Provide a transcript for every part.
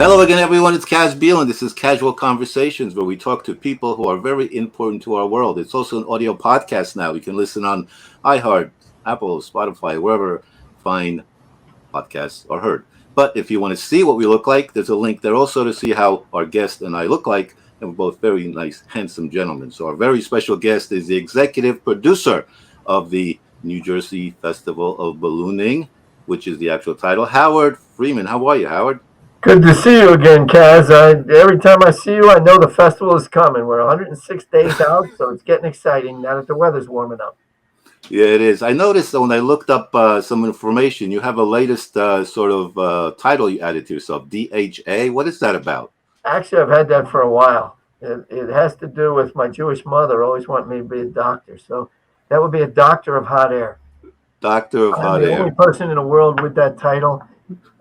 Hello again, everyone. It's Bielen. This is Casual Conversations, where we talk to people who are very important to our world. It's also an audio podcast now. You can listen on iHeart, Apple, Spotify, wherever fine podcasts are heard. But if you want to see what we look like, there's a link there also to see how our guest and I look like. And we're both very nice, handsome gentlemen. So our very special guest is the executive producer of the New Jersey Festival of Ballooning, which is the actual title, Howard Freeman. How are you, Howard? Good to see you again, Kaz. Every time I see you, I know the festival is coming. We're 106 days out, so it's getting exciting now that the weather's warming up. Yeah, it is. I noticed that when I looked up some information, you have a latest title you added to yourself, DHA. What is that about? Actually, I've had that for a while. It has to do with my Jewish mother always wanting me to be a doctor. So that would be a doctor of hot air. Doctor of I'm Hot the Air. only person in the world with that title.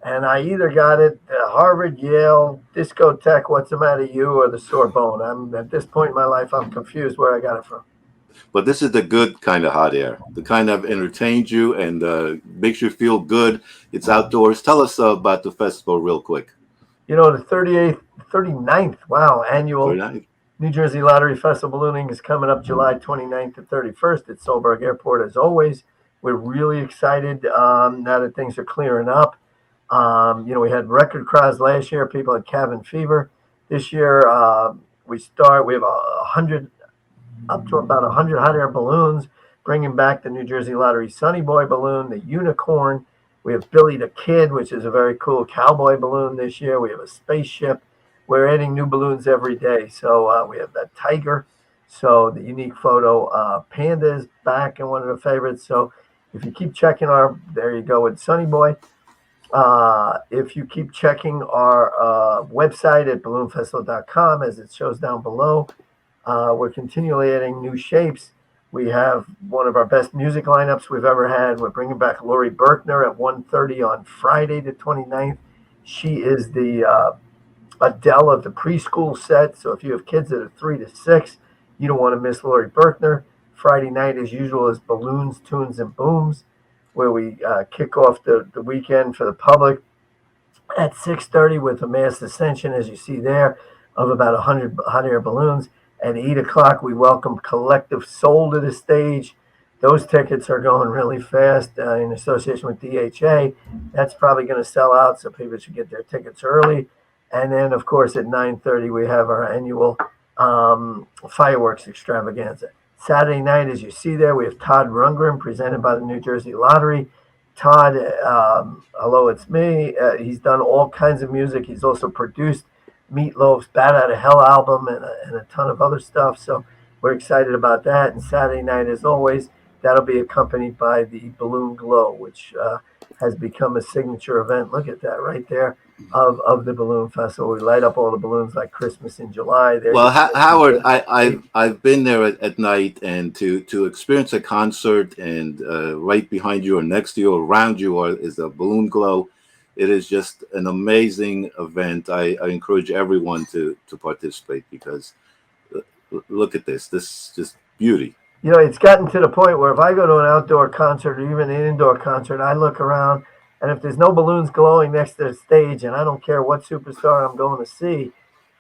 And I either got it at Harvard, Yale, Discotheque, What's the Matter You, or the Sorbonne. I'm at this point in my life, I'm confused where I got it from. But this is the good kind of hot air, the kind of entertains you and makes you feel good. It's outdoors. Tell us about the festival real quick. You know, the 39th, wow, annual 39th. New Jersey Lottery Festival Ballooning is coming up July 29th to 31st at Solberg Airport. As always, we're really excited now that things are clearing up. We had record crowds last year. People had cabin fever. This year, we have 100, up to about 100 hot air balloons, bringing back the New Jersey Lottery Sunny Boy balloon, the Unicorn. We have Billy the Kid, which is a very cool cowboy balloon this year. We have a spaceship. We're adding new balloons every day. So we have that tiger. So the unique photo panda is back and one of the favorites. So if you keep checking there you go with Sunny Boy. If you keep checking our website at balloonfestival.com, as it shows down below, we're continually adding new shapes. We have one of our best music lineups we've ever had. We're bringing back Lori Berkner at 1:30 on Friday the 29th. She is the Adele of the preschool set. So if you have kids that are 3 to 6, you don't want to miss Lori Berkner. Friday night, as usual, is Balloons, Tunes, and Booms, where we kick off the weekend for the public at 6:30 with a mass ascension, as you see there, of about 100 hot air balloons. At 8 o'clock, we welcome Collective Soul to the stage. Those tickets are going really fast in association with DHA. That's probably going to sell out, so people should get their tickets early. And then, of course, at 9:30, we have our annual fireworks extravaganza. Saturday night, as you see there, we have Todd Rundgren presented by the New Jersey Lottery. Todd, hello, it's me. He's done all kinds of music. He's also produced Meatloaf's Bat Out of Hell album and a ton of other stuff. So we're excited about that. And Saturday night, as always, that'll be accompanied by the Balloon Glow, which has become a signature event. Look at that right there of the Balloon Festival. We light up all the balloons like Christmas in July. Well, Howard, I've been there at night, and to experience a concert and right behind you or next to you or around you is a Balloon Glow. It is just an amazing event. I encourage everyone to participate because look at this. This is just beauty. You know, it's gotten to the point where if I go to an outdoor concert or even an indoor concert, I look around, and if there's no balloons glowing next to the stage, and I don't care what superstar I'm going to see,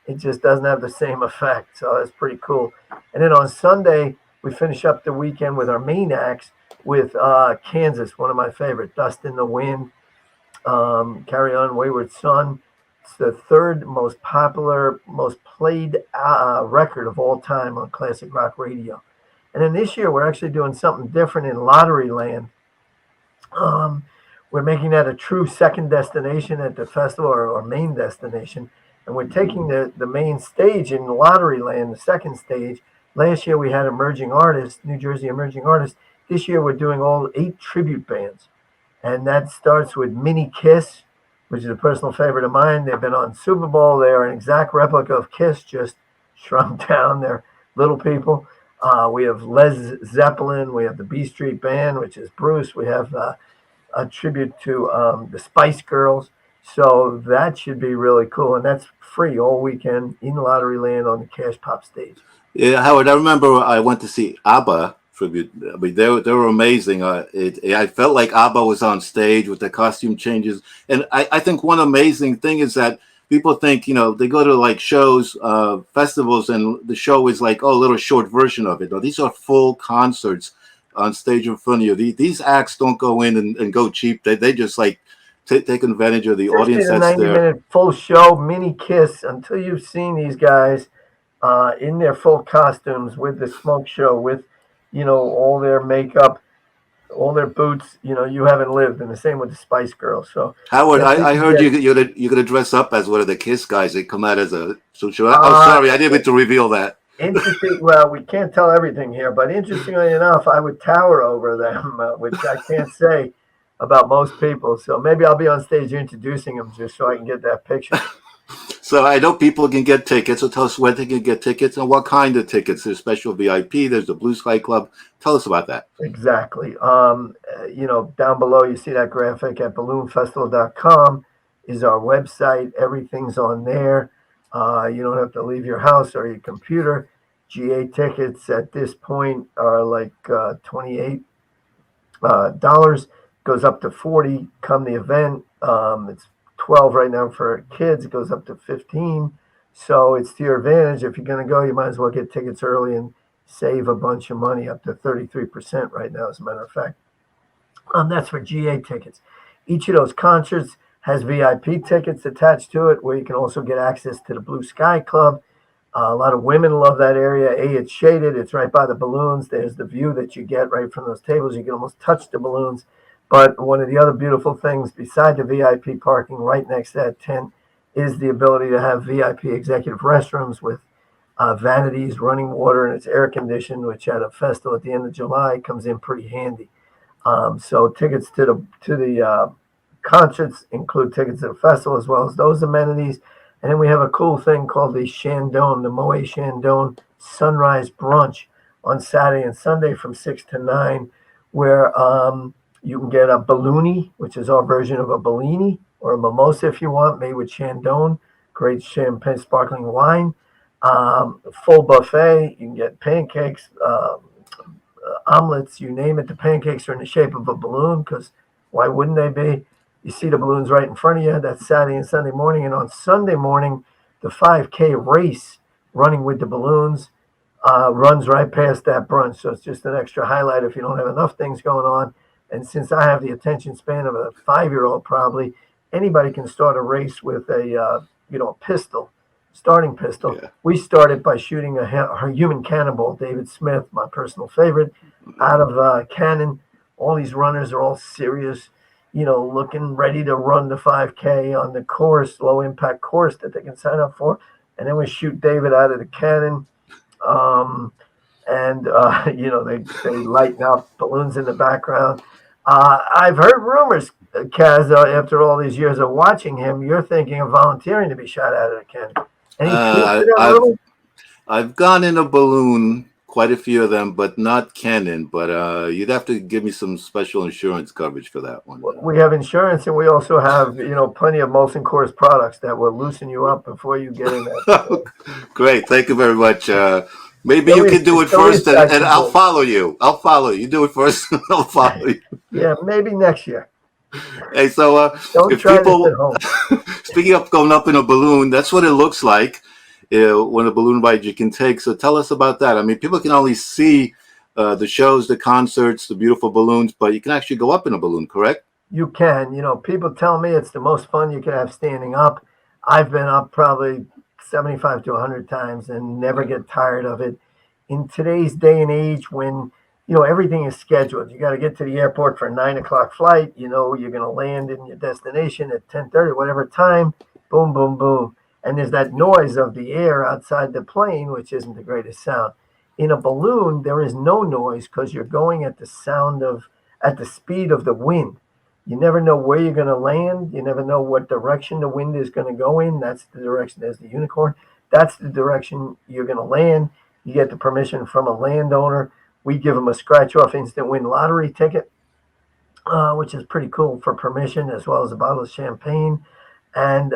it just doesn't have the same effect. So that's pretty cool. And then on Sunday, we finish up the weekend with our main acts with Kansas, one of my favorite, Dust in the Wind, Carry On Wayward Son. It's the third most popular, most played record of all time on classic rock radio. And then this year, we're actually doing something different in Lottery Land. We're making that a true second destination at the festival, or main destination. And we're taking the main stage in Lottery Land, the second stage. Last year, we had emerging artists, New Jersey emerging artists. This year, we're doing all 8 tribute bands. And that starts with Mini Kiss, which is a personal favorite of mine. They've been on Super Bowl. They are an exact replica of Kiss, just shrunk down. They're little people. We have Led Zeppelin. We have the B Street Band, which is Bruce. We have a tribute to the Spice Girls. So that should be really cool. And that's free all weekend in Lottery Land on the Cash Pop stage. Yeah, Howard, I remember I went to see ABBA tribute. I mean, they were amazing. I felt like ABBA was on stage with the costume changes. And I think one amazing thing is that people think, they go to like shows, festivals, and the show is like, a little short version of it. No, these are full concerts on stage in front of you. These acts don't go in and go cheap. They just like take advantage of the 60 audience to that's 90 there. minute full show, mini kiss, until you've seen these guys in their full costumes with the smoke show, with, all their makeup, all their boots, you haven't lived. And the same with the Spice Girls. So, Howard, yeah, I heard you're gonna dress up as one of the Kiss guys. They come out as a oh, uh, sorry, I didn't mean to reveal that. interesting. Well, we can't tell everything here, but interestingly enough, I would tower over them, which I can't say about most people. So maybe I'll be on stage introducing them just so I can get that picture. So I know people can get tickets. So tell us where they can get tickets and what kind of tickets. There's special VIP. There's the Blue Sky Club. Tell us about that. Exactly. Down below you see that graphic at balloonfestival.com is our website. Everything's on there. You don't have to leave your house or your computer. GA tickets at this point are like $28. Goes up to 40 come the event. It's 12 right now for kids. It goes up to 15. So it's to your advantage. If you're going to go, you might as well get tickets early and save a bunch of money, up to 33% right now, as a matter of fact. That's for GA tickets. Each of those concerts has VIP tickets attached to it, where you can also get access to the Blue Sky Club. A lot of women love that area. It's shaded. It's right by the balloons. There's the view that you get right from those tables. You can almost touch the balloons. But one of the other beautiful things, beside the VIP parking right next to that tent, is the ability to have VIP executive restrooms with vanities, running water, and it's air conditioned, which at a festival at the end of July comes in pretty handy. So tickets to the concerts include tickets to the festival as well as those amenities. And then we have a cool thing called the Shandong, the Moet Shandong Sunrise Brunch on Saturday and Sunday from 6 to 9, where you can get a balloonie, which is our version of a Bellini, or a mimosa if you want, made with Shandong, great champagne sparkling wine. Full buffet. You can get pancakes, omelets, you name it. The pancakes are in the shape of a balloon, because why wouldn't they be? You see the balloons right in front of you. That's Saturday and Sunday morning. And on Sunday morning, the 5K race running with the balloons runs right past that brunch. So it's just an extra highlight if you don't have enough things going on. And since I have the attention span of a 5-year-old, probably anybody can start a race with a pistol, starting pistol. Yeah. We started by shooting a human cannonball, David Smith, my personal favorite, out of a cannon. All these runners are all serious, looking ready to run the 5K on the course, low impact course that they can sign up for. And then we shoot David out of the cannon. They lighten up balloons in the background. I've heard rumors, Kaz, after all these years of watching him, you're thinking of volunteering to be shot out of the cannon. Any truth to that rumor? I've gone in a balloon, quite a few of them, but not cannon. But you'd have to give me some special insurance coverage for that one. We have insurance, and we also have, plenty of Molson Coors products that will loosen you up before you get in there. Great, thank you very much. Maybe you can do it first, and I'll follow you. I'll follow you. You do it first, and I'll follow you. Yeah, maybe next year. Hey, so don't try this at home. Speaking of going up in a balloon, that's what it looks like when a balloon ride you can take. So tell us about that. I mean, people can only see the shows, the concerts, the beautiful balloons, but you can actually go up in a balloon, correct? You can. People tell me it's the most fun you can have standing up. I've been up probably 75 to 100 times and never get tired of it. In today's day and age, when everything is scheduled, you got to get to the airport for a 9 o'clock flight. You're going to land in your destination at 10:30, whatever time. Boom, boom, boom, and there's that noise of the air outside the plane, which isn't the greatest sound. In a balloon, there is no noise because you're going at the speed of the wind. You never know where you're going to land. You never know what direction the wind is going to go in. That's the direction. There's the unicorn. That's the direction you're going to land. You get the permission from a landowner. We give them a scratch-off instant win lottery ticket, which is pretty cool for permission, as well as a bottle of champagne. And,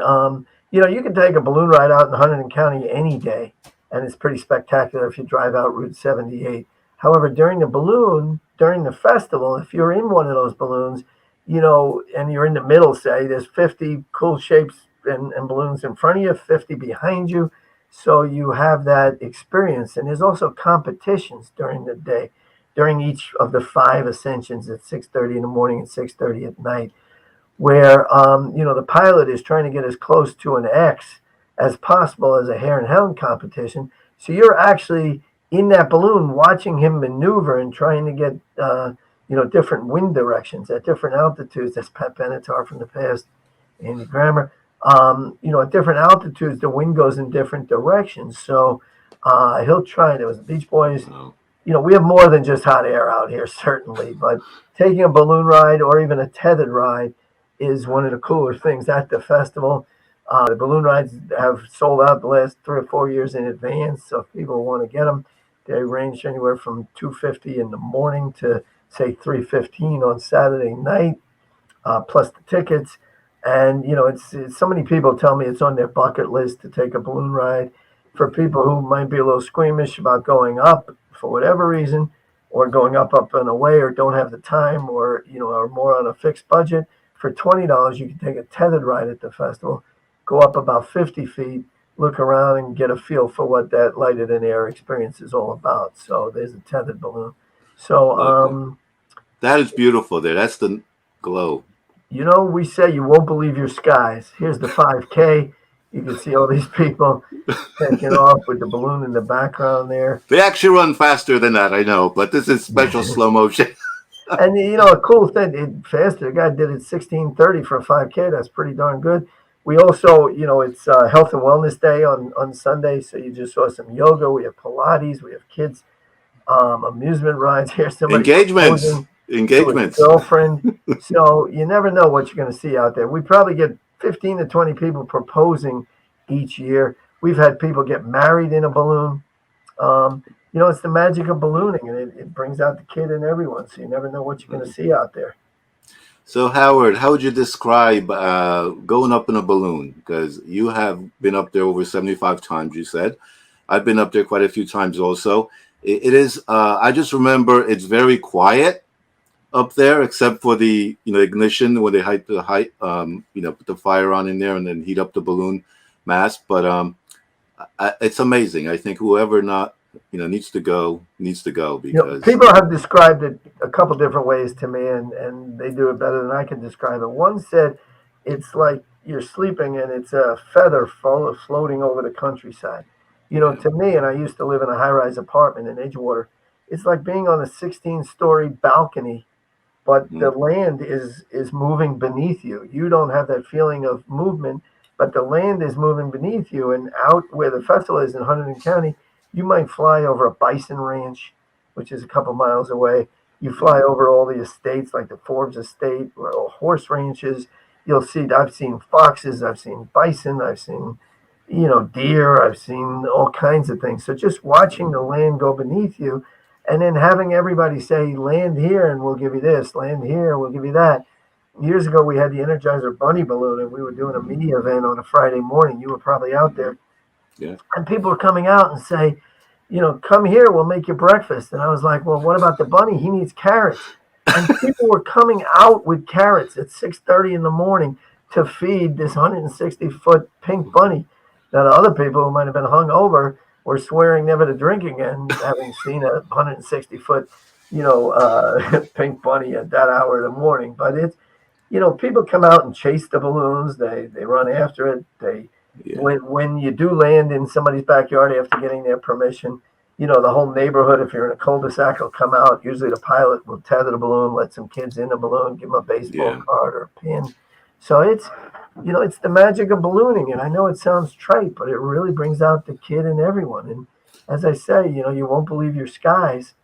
you can take a balloon ride out in Hunterdon County any day, and it's pretty spectacular if you drive out Route 78. However, during the festival, if you're in one of those balloons, and you're in the middle, say, there's 50 cool shapes and balloons in front of you, 50 behind you. So you have that experience. And there's also competitions during the day, during each of the 5 ascensions at 6:30 in the morning and 6:30 at night, where the pilot is trying to get as close to an X as possible as a hare and hound competition. So you're actually in that balloon watching him maneuver and trying to get different wind directions at different altitudes. That's Pat Benatar from the past, Andy Grammer. At different altitudes, the wind goes in different directions. So he'll try. There was the Beach Boys. Oh. We have more than just hot air out here, certainly, but taking a balloon ride or even a tethered ride is one of the cooler things at the festival. The balloon rides have sold out the last 3 or 4 years in advance, so if people want to get them, they range anywhere from $250 in the morning to say $315 on Saturday night, plus the tickets. And it's so many people tell me it's on their bucket list to take a balloon ride. For people who might be a little squeamish about going up for whatever reason, or going up and away, or don't have the time, or are more on a fixed budget, for $20 you can take a tethered ride at the festival, go up about 50 feet, look around, and get a feel for what that lighted and air experience is all about. So there's a tethered balloon. So that is beautiful there. That's the glow. we say you won't believe your skies. Here's the 5K. You can see all these people taking off with the balloon in the background there. They actually run faster than that, I know, but this is special slow motion. And a cool thing, faster. The guy did it 16:30 for a 5K. That's pretty darn good. We also, it's Health and Wellness Day on Sunday, so you just saw some yoga. We have Pilates. We have kids amusement rides. Here's somebody engagements. Girlfriend. So you never know what you're going to see out there. We probably get 15 to 20 people proposing each year. We've had people get married in a balloon. It's the magic of ballooning, and it brings out the kid in everyone. So you never know what you're going to see out there. So Howard, how would you describe going up in a balloon? Because you have been up there over 75 times, you said. I've been up there quite a few times also. It is, I just remember it's very quiet up there, except for the ignition when they put the fire on in there and then heat up the balloon mass. But it's amazing. I think whoever needs to go because people have described it a couple different ways to me, and they do it better than I can describe it. One said it's like you're sleeping and it's a feather floating over the countryside. To me, and I used to live in a high-rise apartment in Edgewater, it's like being on a 16-story balcony, but the land is moving beneath you. You don't have that feeling of movement, but the land is moving beneath you. And out where the festival is in Hunterdon County, you might fly over a bison ranch, which is a couple miles away. You fly over all the estates, like the Forbes estate or horse ranches. You'll see, I've seen foxes, I've seen bison, I've seen, deer, I've seen all kinds of things. So just watching the land go beneath you, and then having everybody say, land here and we'll give you this, land here, we'll give you that. Years ago, we had the Energizer bunny balloon, and we were doing a media event on a Friday morning. You were probably out there. Yeah. And people were coming out and say, come here, we'll make you breakfast. And I was like, well, what about the bunny? He needs carrots. And people were coming out with carrots at 6:30 in the morning to feed this 160-foot pink bunny. Now, the other people who might have been hung over were swearing never to drink again, having seen a 160-foot, pink bunny at that hour of the morning. But it's, people come out and chase the balloons. They run after it. When you do land in somebody's backyard after getting their permission, the whole neighborhood, if you're in a cul-de-sac, will come out. Usually the pilot will tether the balloon, let some kids in the balloon, give them a baseball card or a pin. So it's the magic of ballooning. And I know it sounds trite, but it really brings out the kid in everyone. And as I say, you won't believe your skies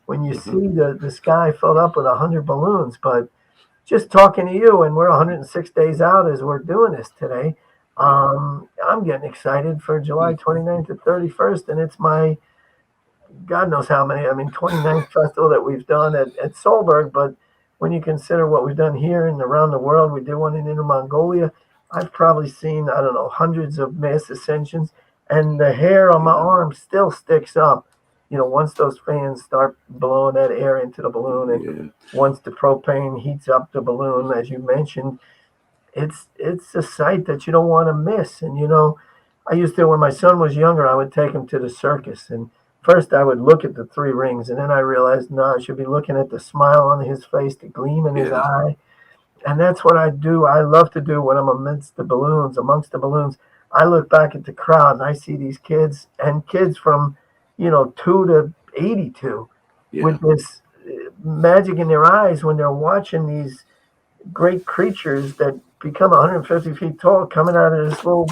when you see the sky filled up with 100 balloons. But just talking to you, and we're 106 days out as we're doing this today, I'm getting excited for July 29th to 31st, and it's my God knows how many, 29th festival that we've done at Solberg, but when you consider what we've done here and around the world, we did one in Inner Mongolia. I've probably seen, hundreds of mass ascensions, and the hair on my arm still sticks up, once those fans start blowing that air into the balloon, and once the propane heats up the balloon, as you mentioned, it's a sight that you don't want to miss. And I used to, when my son was younger, I would take him to the circus, and first I would look at the three rings, and then I realized no, I should be looking at the smile on his face, the gleam in his Yeah. eye. And that's what I do. I love to do when I'm amongst the balloons. I look back at the crowd and I see these kids, and kids from 2 to 82, Yeah. with this magic in their eyes when they're watching these great creatures that become 150 feet tall coming out of this little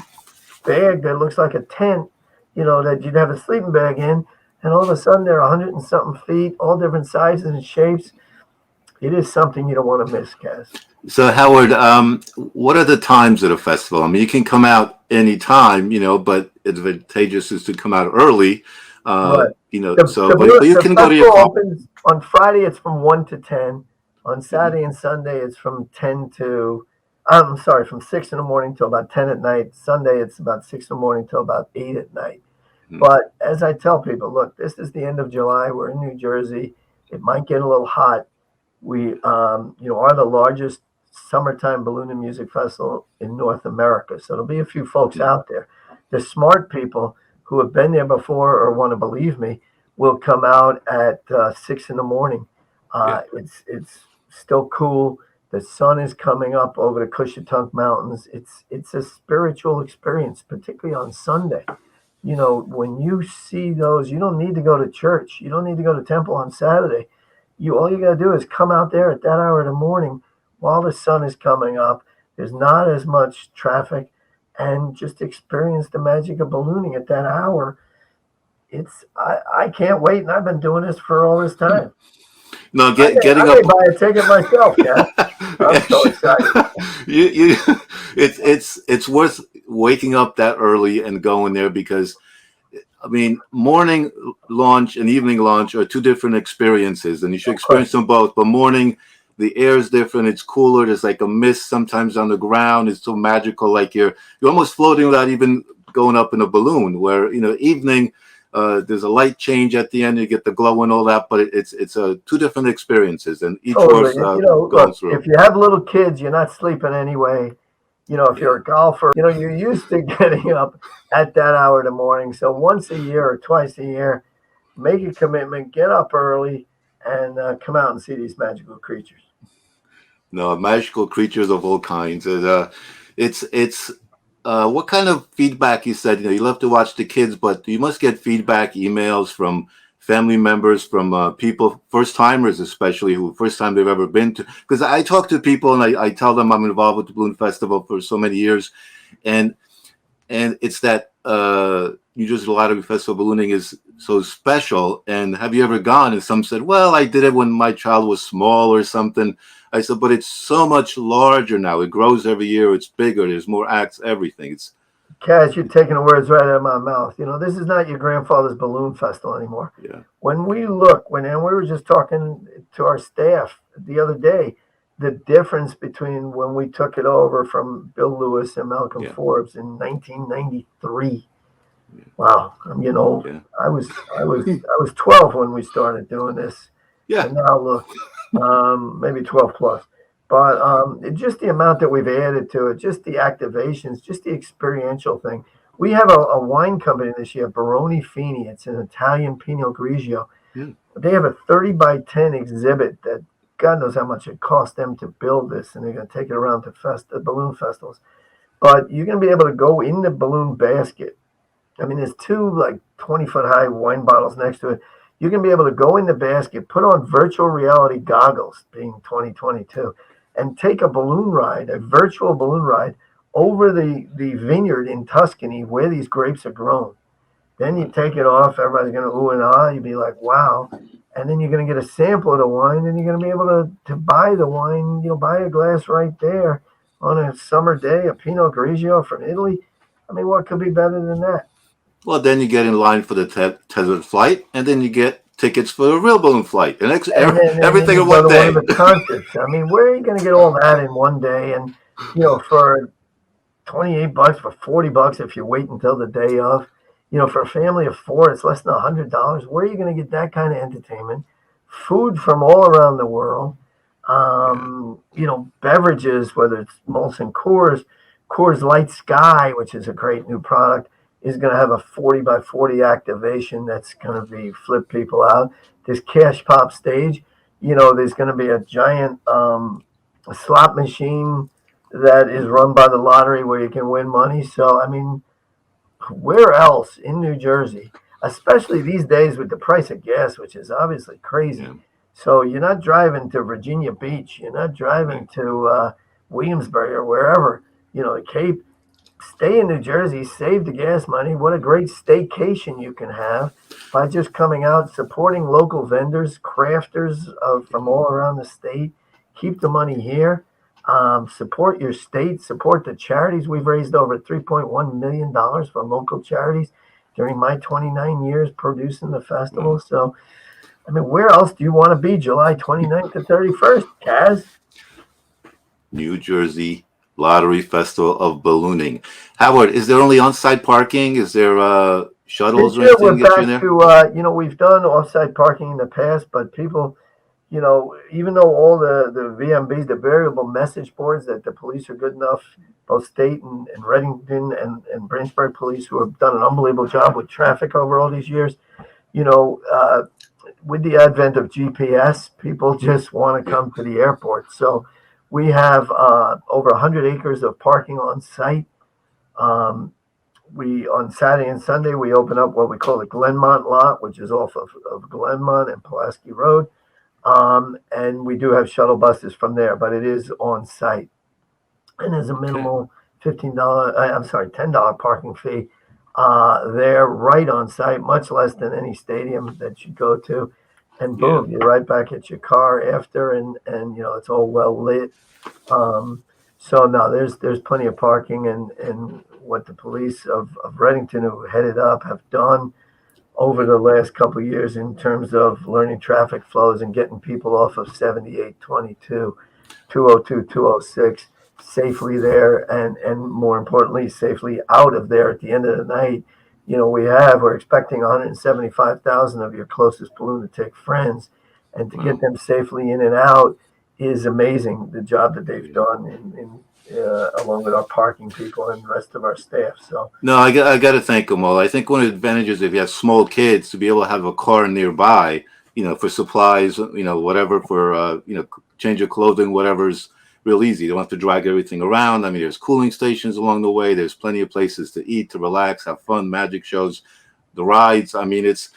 bag that looks like a tent, that you'd have a sleeping bag in, and all of a sudden they're 100 and something feet, all different sizes and shapes. It is something you don't want to miss, Kaz. So Howard, what are the times at a festival? I mean, you can come out anytime, but advantageous is to come out early. Right. But you The can go to your festival car. opens on Friday. It's from 1 to 10. On Saturday and Sunday, it's from 10 to, I'm sorry, from 6 in the morning till about 10 at night. Sunday, it's about 6 in the morning till about 8 at night. But as I tell people, look, this is the end of July. We're in New Jersey. It might get a little hot. We, are the largest summertime balloon and music festival in North America. So there'll be a few folks out there. The smart people who have been there before or want to believe me will come out at 6 in the morning. It's still cool. The sun is coming up over the Cushatunk Mountains. It's a spiritual experience, particularly on Sunday. When you see those, you don't need to go to church. You don't need to go to temple on Saturday. All you got to do is come out there at that hour of the morning while the sun is coming up. There's not as much traffic, and just experience the magic of ballooning at that hour. I can't wait, and I've been doing this for all this time. No, I getting may up. buy a ticket myself, Kat. I'm so excited. It's worth waking up that early and going there, because I mean, morning launch and evening launch are two different experiences, and you should experience them both. But morning, the air is different. It's cooler. There's like a mist sometimes on the ground. It's so magical, like you're almost floating without even going up in a balloon. Where evening, there's a light change at the end. You get the glow and all that, but it's two different experiences, and each Totally. worth going through. If you have little kids, you're not sleeping anyway. If you're a golfer, you're used to getting up at that hour in the morning. So once a year or twice a year, make a commitment, get up early, and come out and see these magical creatures. No, magical creatures of all kinds. It's what kind of feedback? You said you love to watch the kids, but you must get feedback, emails from family members, from people, first timers especially, who first time they've ever been to. Because I talk to people and I tell them I'm involved with the Balloon Festival for so many years, and it's that New Jersey Lottery Festival ballooning is so special. And have you ever gone? And some said, well, I did it when my child was small or something. I said, but it's so much larger now. It grows every year. It's bigger. There's more acts, everything. It's Kaz, you're taking the words right out of my mouth. This is not your grandfather's balloon festival anymore. Yeah. When we look, and we were just talking to our staff the other day, the difference between when we took it over from Bill Lewis and Malcolm Forbes in 1993. Yeah. Wow, I'm getting old. Yeah. I was 12 when we started doing this. Yeah. And now look, maybe 12 plus. But just the amount that we've added to it, just the activations, just the experiential thing. We have a wine company this year, Baroni Fini. It's an Italian Pinot Grigio. Mm. They have a 30 by 10 exhibit that God knows how much it cost them to build this, and they're going to take it around to balloon festivals. But you're going to be able to go in the balloon basket. I mean, there's two 20-foot high wine bottles next to it. You're going to be able to go in the basket, put on virtual reality goggles, being 2022, and take a balloon ride, a virtual balloon ride, over the vineyard in Tuscany where these grapes are grown. Then you take it off, everybody's going to ooh and ah, you'd be like, wow. And then you're going to get a sample of the wine, and you're going to be able to buy the wine, buy a glass right there on a summer day, a Pinot Grigio from Italy. I mean, what could be better than that? Well, then you get in line for the tethered flight, and then you get tickets for a real balloon flight, and everything in one day. One of the concerts. I mean, where are you going to get all that in one day? And for $28, for $40 if you wait until the day of. For a family of four, it's less than $100. Where are you going to get that kind of entertainment? Food from all around the world. Beverages, whether it's Molson Coors Light Sky, which is a great new product, is going to have a 40 by 40 activation that's going to be flip people out. This Cash Pop stage, there's going to be a giant slot machine that is run by the lottery where you can win money. So, I mean, where else in New Jersey, especially these days with the price of gas, which is obviously crazy. Yeah. So you're not driving to Virginia Beach, you're not driving Right. to Williamsburg or wherever, the Cape. Stay in New Jersey, save the gas money. What a great staycation you can have by just coming out, supporting local vendors, crafters from all around the state. Keep the money here. Support your state, support the charities. We've raised over $3.1 million for local charities during my 29 years producing the festival. Wow. So, I mean, where else do you want to be July 29th to 31st, Kaz? New Jersey Lottery Festival of Ballooning. Howard, is there only on-site parking? Is there shuttles This or year anything we're to get you in back there? to, we've done off-site parking in the past, but people, even though all the VMBs, the variable message boards that the police are good enough, both state and Readington and Branchburg police who have done an unbelievable job with traffic over all these years, you know, uh, with the advent of GPS, people just want to Yeah. come to the airport. So we have over 100 acres of parking on site. Um, we on Saturday and Sunday we open up what we call the Glenmont lot, which is off of Glenmont and Pulaski Road, and we do have shuttle buses from there, but it is on site, and there's a Okay. minimal $15. I'm sorry, $10 parking fee there right on site, much less than any stadium that you go to, and Yeah. boom, you're right back at your car after, and it's all well lit. Um, so no, there's plenty of parking, and what the police of Readington who headed up have done over the last couple of years in terms of learning traffic flows and getting people off of 7822, 202, 206 safely there, and more importantly, safely out of there at the end of the night. We're expecting 175,000 of your closest lunatic friends, and to get Wow. them safely in and out is amazing. The job that they've Yeah. done along with our parking people and the rest of our staff. So No, I got to thank them all. I think one of the advantages if you have small kids to be able to have a car nearby, for supplies, whatever for change of clothing, whatever's real easy. You don't have to drag everything around. I mean, there's cooling stations along the way. There's plenty of places to eat, to relax, have fun, magic shows, the rides. I mean, it's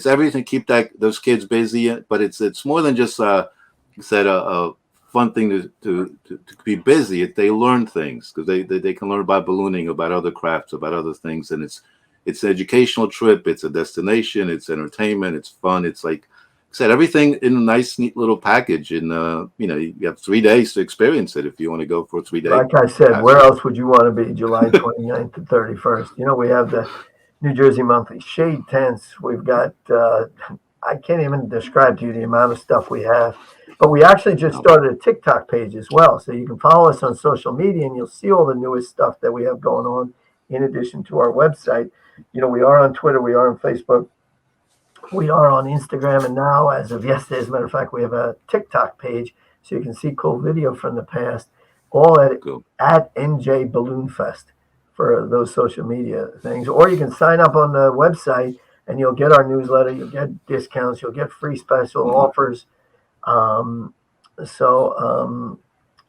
everything. Keep those kids busy, but it's more than just said a fun thing to be busy. They learn things because they can learn about ballooning, about other crafts, about other things, and it's an educational trip. It's a destination. It's entertainment. It's fun. It's like I said, everything in a nice, neat little package. And you have 3 days to experience it if you want to go for a 3 day. like I said, where Absolutely. else would you want to be July 29th to 31st? We have the New Jersey Monthly Shade Tents. We've got, I can't even describe to you the amount of stuff we have. But we actually just No, started a TikTok page as well. So you can follow us on social media and you'll see all the newest stuff that we have going on in addition to our website. We are on Twitter, we are on Facebook, we are on Instagram, and now, as of yesterday, as a matter of fact, we have a TikTok page so you can see cool video from the past, all go. at NJ Balloon Fest for those social media things. Or you can sign up on the website and you'll get our newsletter, you'll get discounts, you'll get free special Hmm. offers. Um, so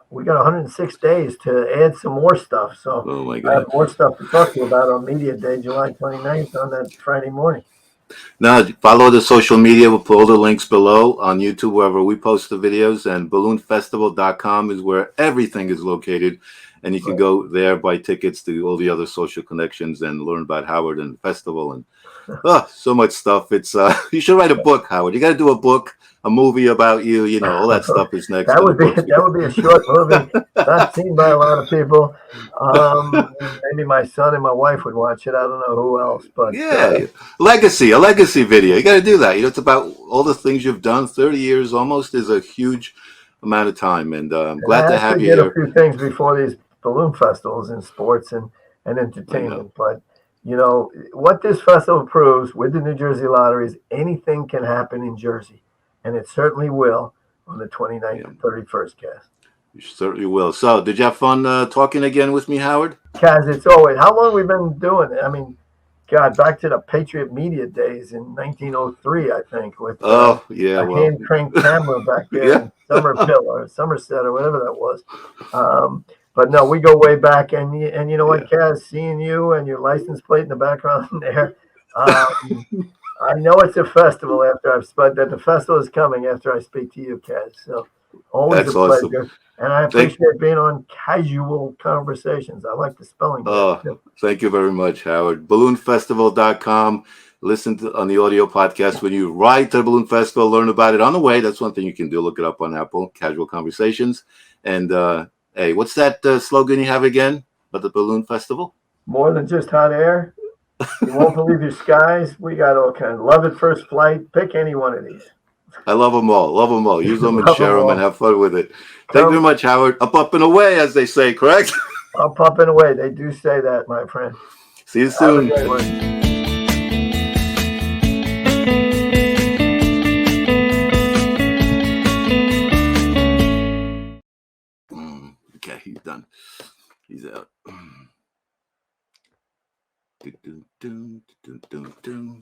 we got 106 days to add some more stuff. So Oh my I have God. more stuff to talk to you about on Media Day, July 29th on that Friday morning. Now, follow the social media. We'll put all the links below on YouTube, wherever we post the videos. And balloonfestival.com is where everything is located. And you can Right. go there, buy tickets to all the other social connections and learn about Howard and the festival. And so much stuff. It's you should write a book, Howard. You got to do a book, a movie about you. All that stuff is next That to the would be books. that would be a short movie, not seen by a lot of people. Maybe my son and my wife would watch it. I don't know who else, but Yeah, a legacy video. You got to do that. It's about all the things you've done. 30 years almost is a huge amount of time, and I'm and glad I to have actually you did a here. few things before these balloon festivals in sports and I know. entertainment. But what this festival proves with the New Jersey Lottery is anything can happen in Jersey, and it certainly will on the 29th Yeah, and 31st, Kaz. you certainly will. So, did you have fun talking again with me, Howard? Kaz, it's always, how long we been doing it? I mean, God, back to the Patriot Media days in 1903, I think, with Oh, yeah, a well, hand crank camera back there yeah, in Somerville or Somerset or whatever that was. Um, but no, we go way back, and you know what, yeah. Kaz, seeing you and your license plate in the background there, I know it's a festival after I've spoke that the festival is coming after I speak to you, Kaz. So always a That's awesome. pleasure, and I Thank, appreciate being on Casual Conversations. I like the spelling bit too. thank you very much, Howard. Balloonfestival.com. Listen to on the audio podcast when you ride to the Balloon Festival. Learn about it on the way. That's one thing you can do. Look it up on Apple. Casual Conversations. And hey, what's that slogan you have again about the Balloon Festival? More than just hot air. You won't believe your skies. We got all kinds. Love at first flight. Pick any one of these. I love them all. Love them all. Use them and Love them share them and all. have fun with it. Thank you very Come much, Howard. Up, and away, as they say, correct? up, up and away. They do say that, my friend. See you Have a soon. great one. Okay, he's done. He's out. Do, do, do, do, do, do.